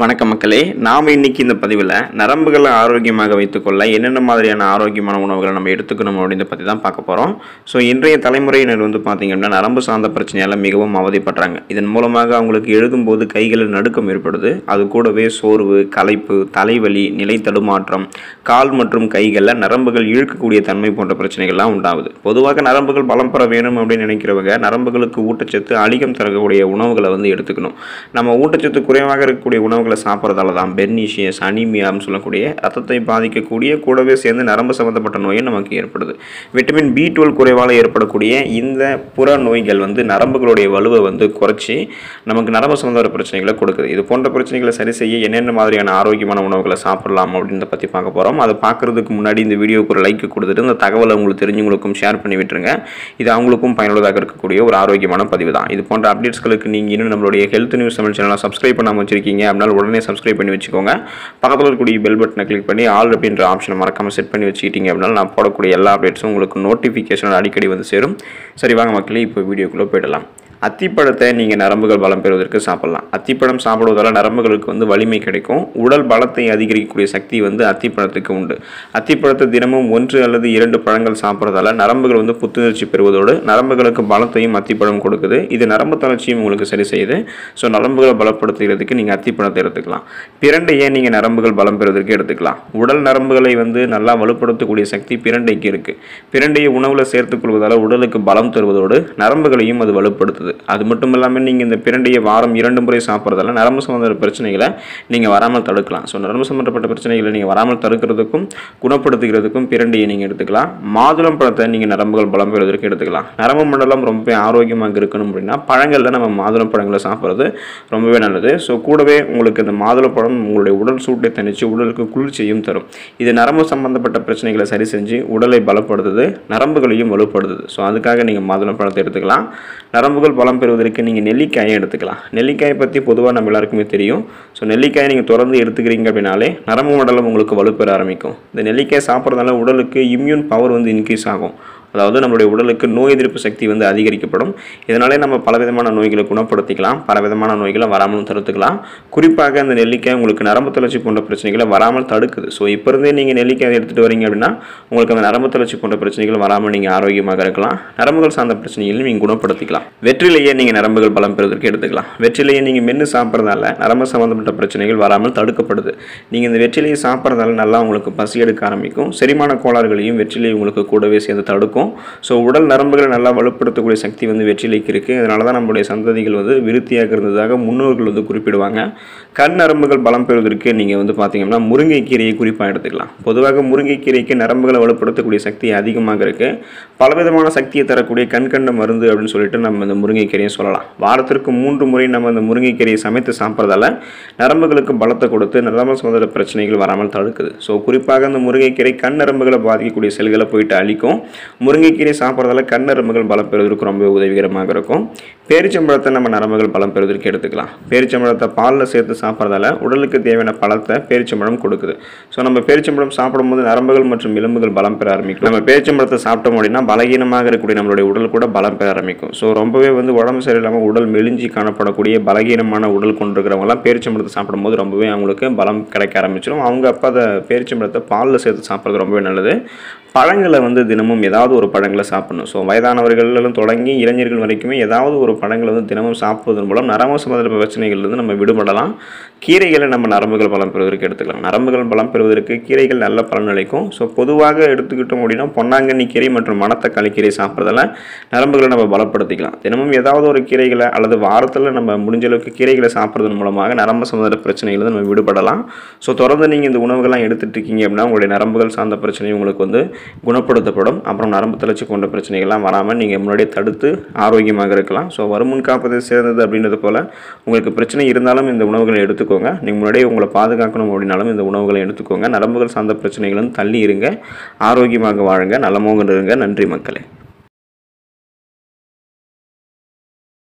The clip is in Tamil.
வணக்கம் மக்களே, நாம் இன்னைக்கு இந்த பதிவில் நரம்புகளை ஆரோக்கியமாக வைத்துக்கொள்ள என்னென்ன மாதிரியான ஆரோக்கியமான உணவுகளை நம்ம எடுத்துக்கணும் அப்படின்றத பற்றி தான் பார்க்க போகிறோம். ஸோ இன்றைய தலைமுறையினர் பார்த்தீங்கன்னா நரம்பு சார்ந்த பிரச்சனையால் மிகவும் அவதிப்படுறாங்க. இதன் மூலமாக அவங்களுக்கு எழுதும்போது கைகளில் நடுக்கம் ஏற்படுது. அது கூடவே சோர்வு, களைப்பு, தலைவலி, நிலை தடுமாற்றம், கால் மற்றும் கைகளில் நரம்புகள் இழுக்கக்கூடிய தன்மை போன்ற பிரச்சனைகள்லாம் உண்டாகுது. பொதுவாக நரம்புகள் பலம் பெற வேணும் அப்படின்னு நினைக்கிறவங்க நரம்புகளுக்கு ஊட்டச்சத்து அதிகம் தரக்கூடிய உணவுகளை எடுத்துக்கணும். நம்ம ஊட்டச்சத்து குறைவாக இருக்கக்கூடிய உணவுகளை சாப்பிட்றதால தான் பெர்னீஷியஸ், அனீமியான்னு சொல்லக்கூடிய ரத்தத்தை பாதிக்கக்கூடிய கூடவே சேர்ந்து நரம்பு சம்பந்தப்பட்ட நோயும் நமக்கு ஏற்படுது. விட்டமின் B12 குறைவால் ஏற்படக்கூடிய இந்த புற நோய்கள் நரம்புகளுடைய வலுவை குறைச்சி நமக்கு நரம்பு சம்பந்தப்பட்ட பிரச்சனைகளை கொடுக்குது. இது போன்ற பிரச்சனைகளை சரி செய்ய என்னென்ன மாதிரியான ஆரோக்கியமான உணவுகளை சாப்பிடலாம் அப்படின்றத பற்றி பார்க்க போகிறோம். அதை பார்க்குறதுக்கு முன்னாடி இந்த வீடியோக்கு ஒரு லைக் கொடுத்துட்டு இந்த தகவலை உங்களுக்கு தெரிஞ்சவங்களுக்கும் ஷேர் பண்ணி விட்டுருங்க. இது அவங்களுக்கும் பயனுள்ளதாக இருக்கக்கூடிய ஒரு ஆரோக்கியமான பதிவு தான். இது போன்ற அப்டேட்ஸ்களுக்கு நீங்கள் இன்னும் நம்மளுடைய ஹெல்த் நியூஸ் தமிழ் சேனலை சப்ஸ்கிரைப் பண்ணாமல் வச்சிருக்கீங்க அப்படின்னா உடனே சப்ஸ்கிரைப் பண்ணி வச்சுக்கோங்க. பக்கத்தில் இருக்கக்கூடிய பெல் பட்டனை கிளிக் பண்ணி ஆல் அப்படின்ற ஆப்ஷனை மறக்காமல் செட் பண்ணி வச்சுக்கிட்டீங்க அப்படின்னா நான் போடக்கூடிய எல்லா அப்டேட்ஸும் உங்களுக்கு நோட்டிஃபிகேஷன் அடிக்கடி சேரும். சரி வாங்க மக்களே, இப்போ வீடியோக்குள்ளே போயிடலாம். அத்திப்பழத்தை நீங்கள் நரம்புகள் பலம் பெறுவதற்கு சாப்பிடலாம். அத்திப்பழம் சாப்பிடுவதால் நரம்புகளுக்கு வலிமை கிடைக்கும். உடல் பலத்தை அதிகரிக்கக்கூடிய சக்தி அத்திப்பழத்துக்கு உண்டு. அத்திப்பழத்தை தினமும் 1 அல்லது 2 பழங்கள் சாப்பிட்றதால நரம்புகள் புத்துணர்ச்சி பெறுவதோடு நரம்புகளுக்கு பலத்தையும் அத்திப்பழம் கொடுக்குது. இது நரம்பு தளர்ச்சியும் உங்களுக்கு சரி செய்யுது. ஸோ நரம்புகளை பலப்படுத்துகிறதுக்கு நீங்கள் அத்திப்பழத்தை எடுத்துக்கலாம். பிரண்டையை நீங்கள் நரம்புகள் பலம் பெறுவதற்கு எடுத்துக்கலாம். உடல் நரம்புகளை நல்லா வலுப்படுத்தக்கூடிய சக்தி பிரண்டைக்கு இருக்குது. பிரண்டையை உணவில் சேர்த்துக்கொள்வதால் உடலுக்கு பலம் தருவதோடு நரம்புகளையும் அது வலுப்படுத்துது. அது மட்டும் இல்லாமல் நீங்கள் இந்த பிரண்டையை வாரம் 2 முறை சாப்பிட்றதால நரம்பு சம்பந்தப்பட்ட பிரச்சனைகளை நீங்கள் வராமல் தடுக்கலாம். ஸோ நரம்பு சம்பந்தப்பட்ட பிரச்சனைகளை நீங்கள் வராமல் தடுக்கிறதுக்கும் குணப்படுத்துகிறதுக்கும் பிரண்டையை நீங்கள் எடுத்துக்கலாம். மாதுளம் பழத்தை நீங்கள் நரம்புகள் பலம் பெறுவதற்கு எடுத்துக்கலாம். நரம்பு மண்டலம் ரொம்ப ஆரோக்கியமாக இருக்கணும் அப்படின்னா பழங்களில் நம்ம மாதுளம் பழங்களை சாப்பிட்றது ரொம்பவே நல்லது. ஸோ கூடவே உங்களுக்கு இந்த மாதுளம் பழம் உங்களுடைய உடல் சூட்டை தணித்து உடலுக்கு குளிர்ச்சியும் தரும். இது நரம்பு சம்பந்தப்பட்ட பிரச்சனைகளை சரி செஞ்சு உடலை பலப்படுத்துது, நரம்புகளையும் வலுப்படுத்துது. ஸோ அதுக்காக நீங்கள் மாதுளம் பழத்தை எடுத்துக்கலாம். நரம்புகள் பலம் பெறுவதற்கு நீங்கள் நெல்லிக்காயை எடுத்துக்கலாம். நெல்லிக்காயை பற்றி பொதுவாக நம்ம எல்லாருக்குமே தெரியும். ஸோ நெல்லிக்காயை நீங்கள் தொடர்ந்து எடுத்துக்கிறீங்க அப்படின்னாலே நரம்பு மண்டலம் உங்களுக்கு வலுப்பெற ஆரம்பிக்கும். இந்த நெல்லிக்காயை சாப்பிட்றதுனால உடலுக்கு இம்யூன் பவர் இன்க்ரீஸ் ஆகும். அதாவது நம்மளுடைய உடலுக்கு நோய் எதிர்ப்பு சக்தி அதிகரிக்கப்படும். இதனாலே நம்ம பலவிதமான நோய்களை குணப்படுத்திக்கலாம், பலவிதமான நோய்களை வராமலும் தடுத்துக்கலாம். குறிப்பாக இந்த நெல்லிக்காய் உங்களுக்கு நரம்பு தளர்ச்சி போன்ற பிரச்சனைகளை வராமல் தடுக்குது. ஸோ இப்போ இருந்தே நீங்கள் நெல்லிக்காய் எடுத்துகிட்டு வரீங்க அப்படின்னா உங்களுக்கு அந்த நரம்பு தளர்ச்சி போன்ற பிரச்சனைகள் வராமல் நீங்கள் ஆரோக்கியமாக இருக்கலாம். நரம்புகள் சார்ந்த பிரச்சனைகளையும் நீங்கள் குணப்படுத்திக்கலாம். வெற்றிலையே நீங்கள் நரம்புகள் பலம் பெறுவதற்கு எடுத்துக்கலாம். வெற்றிலையை நீங்கள் மென்று சாப்பிட்றதால நரம்பு சம்பந்தப்பட்ட பிரச்சனைகள் வராமல் தடுக்கப்படுது. நீங்கள் இந்த வெற்றிலையை சாப்பிட்றதால நல்லா உங்களுக்கு பசி எடுக்க ஆரம்பிக்கும். செரிமான கோளாறுகளையும் வெற்றிலை உங்களுக்கு கூடவே சேர்ந்து தடுக்கும். ஸோ உடல் நரம்புகளை நல்லா வலுப்படுத்தக்கூடிய சக்தி வெற்றிலைக்கு இருக்குது. அதனால தான் நம்மளுடைய சந்ததிகள் விருத்தியாக இருந்ததாக முன்னோர்கள் குறிப்பிடுவாங்க. கண் நரம்புகள் பலம் பெறுவதற்கு நீங்கள் பார்த்தீங்கன்னா முருங்கைக்கீரையை குறிப்பாக எடுத்துக்கலாம். பொதுவாக முருங்கைக்கீரைக்கு நரம்புகளை வலுப்படுத்தக்கூடிய சக்தி அதிகமாக இருக்குது. பலவிதமான சக்தியை தரக்கூடிய கண்கண்ட மருந்து அப்படின்னு சொல்லிட்டு நம்ம இந்த முருங்கைக்கீரையை சொல்லலாம். வாரத்திற்கு 3 முறை நம்ம இந்த முருங்கைக்கீரையை சமைத்து சாப்பிட்றதால நரம்புகளுக்கு பலத்தை கொடுத்து நரம்பு சம்பந்த பிரச்சனைகள் வராமல் தடுக்குது. ஸோ குறிப்பாக அந்த முருங்கைக்கீரை கண் நரம்புகளை பாதிக்கக்கூடிய செல்களை போயிட்டு அழிக்கும். முருங்கைக்கீரை சாப்பிட்றதால கண் நரம்புகள் பலம் பெறுவதற்கு ரொம்ப உதவிகரமாக இருக்கும். பேரிச்சம்பழத்தை நம்ம நரம்புகள் பலம் பெறுவதற்கு எடுத்துக்கலாம். பேரிச்சம்பழத்தை பாலில் சேர்த்து சாப்பிட்றதால உடலுக்கு தேவையான பலத்தை பேரிச்சம்பழம் கொடுக்குது. ஸோ நம்ம பேரிச்சம்பழம் சாப்பிடும்போது நரம்புகள் மற்றும் எலும்புகள் பலம் பெற ஆரம்பிக்கும். நம்ம பேரிச்சம்பழத்தை சாப்பிட்டோம் அப்படின்னா பலகீனமாக இருக்கக்கூடிய நம்மளுடைய உடல் கூட பலம் பெற ஆரம்பிக்கும். ஸோ ரொம்பவே உடம்பு சரியில்லாமல் உடல் மெலிஞ்சி காணப்படக்கூடிய பலகீனமான உடல் கொண்டிருக்கிறவங்களாம் பேரிச்சம்பழத்தை சாப்பிடும்போது ரொம்பவே அவங்களுக்கு பலம் கிடைக்க ஆரம்பிச்சிடும். அவங்க அப்போ அதை பேரிச்சம்பழத்தை பாலில் சேர்த்து சாப்பிட்றது ரொம்பவே நல்லது. பழங்களை தினமும் ஏதாவது ஒரு பழங்களை சாப்பிடணும். ஸோ வயதானவர்களும் தொடங்கி இளைஞர்கள் வரைக்குமே ஏதாவது ஒரு பழங்களை தினமும் சாப்பிடுவதன் மூலம் நரம்பு சம்பந்த பிரச்சனைகள்லேருந்து நம்ம விடுபடலாம். கீரைகளை நம்ம நரம்புகள் பலம் பெறுவதற்கு எடுத்துக்கலாம். நரம்புகள் பலம் பெறுவதற்கு கீரைகள் நல்ல பலன் அளிக்கும். ஸோ பொதுவாக எடுத்துக்கிட்டோம் அப்படின்னா பொன்னாங்கண்ணி கீரை மற்றும் மணத்தக்காளி கீரை சாப்பிட்றதால நரம்புகளை நம்ம பலப்படுத்திக்கலாம். தினமும் ஏதாவது ஒரு கீரைகளை அல்லது வாரத்தில் நம்ம முடிஞ்ச அளவுக்கு கீரைகளை சாப்பிட்றதன் மூலமாக நரம்பு சம்பந்த பிரச்சனைகளை நம்ம விடுபடலாம். ஸோ தொடர்ந்து நீங்கள் இந்த உணவுகள்லாம் எடுத்துகிட்டு இருக்கீங்க அப்படின்னா உங்களுடைய நரம்புகள் சார்ந்த பிரச்சனை உங்களுக்கு குணப்படுத்தப்படும். அப்புறம் நரம்பு தளர்ச்சி போன்ற பிரச்சனைகள்லாம் வராமல் நீங்கள் முன்னாடியே தடுத்து ஆரோக்கியமாக இருக்கலாம். ஸோ வருமுன் காப்பது சிறந்தது அப்படின்றது போல் உங்களுக்கு பிரச்சனை இருந்தாலும் இந்த உணவுகளை எடுத்துக்கோங்க. நீங்கள் முன்னாடியே உங்களை பாதுகாக்கணும் அப்படின்னாலும் இந்த உணவுகளை எடுத்துக்கோங்க. நரம்புகள் சார்ந்த பிரச்சனைகளும் தள்ளி இருங்க, ஆரோக்கியமாக வாழுங்க, நலமோக இருங்க. நன்றி மக்களே.